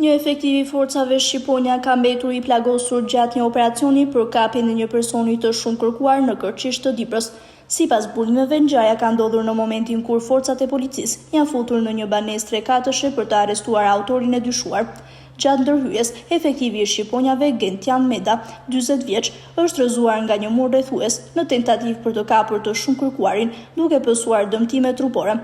Një efektiv i forcave shqiponja ka mbetur i plagosur gjatë një operacioni për kapjen e një personi të shumë kërkuar në Kërqish të Diprës. Sipas burimeve, ngjarja ka ndodhur në momentin kur forcat e policisë janë futur në një banesë trekatëshe për të arrestuar autorin e dyshuar. Gjatë ndërhyjes, efektivi i shqiponjave Gentian Meda, 40 vjeç, është rëzuar nga një mur rrethues në tentativë për të kapur të shumë kërkuarin, duke pësuar dëmtime trupore.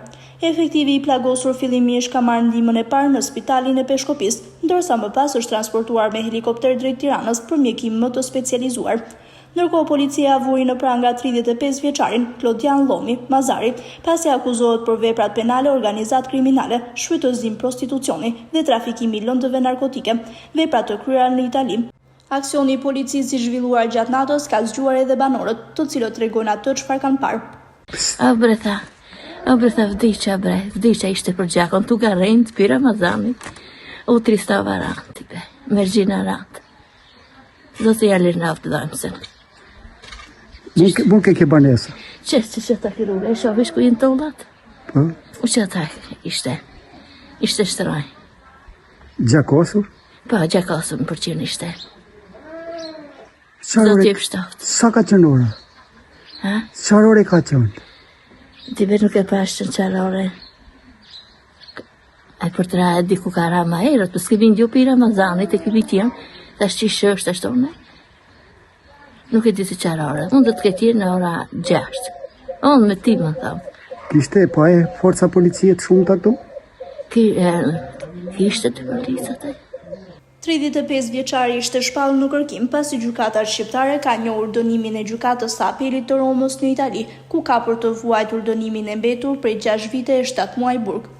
Efektivi i plagosur fillimisht ka marrë ndihmën e parë në spitalin e Peshkopis, ndërsa më pas është transportuar me helikopter drejt Tiranës për mjekim më të specializuar. Ndërkohë, policia vuri në pranga 35 vjeçarin Klodian Lomi Mazari, pasi akuzohet për veprat penale, organizat kriminale, shfrytëzim prostitucioni dhe trafikimi lëndëve narkotike, vepra të kryera në Itali. Aksioni i policisë i zhvilluar gjatë natës ka zgjuar edhe banorët, të cilët tregojnë atë çfarë kanë parë. O bretha vdiqja ishte për gjakon, tu garrejnë të pira Ramazanit, u tristava ranti, mergjina ranti. Do të jalir në aftë dojmë se. Mund ke banesa? Që ta kirurë, e shovish ku jenë të ullat? Po? U që ta ishte shtraj. Gjakosur? Po, gjakosur më përqin ishte. Sa ka qënë ora? Ha? Çfarë ore ka qënë? Ti vetë nuk e pashtë në qarë ore. E për të raje diku ka rama erët, për s'ke vinë gjopi Ramazanit e këvi tjenë, ta shqishë është ashtone. Nuk e di se qarë ore, unë do të ketë në ora 6. Unë me ti më thamë. Kishte, po e forca policie të shumë të këtu? Kishte të policat e. 35 vjeçari ishte shpallur në kërkim pasi gjykata shqiptare ka njohur dënimin e gjykatës së apelit të Romës në Itali, ku ka për të vuajtur dënimin e mbetur prej 6 vite e 7 muaj burg.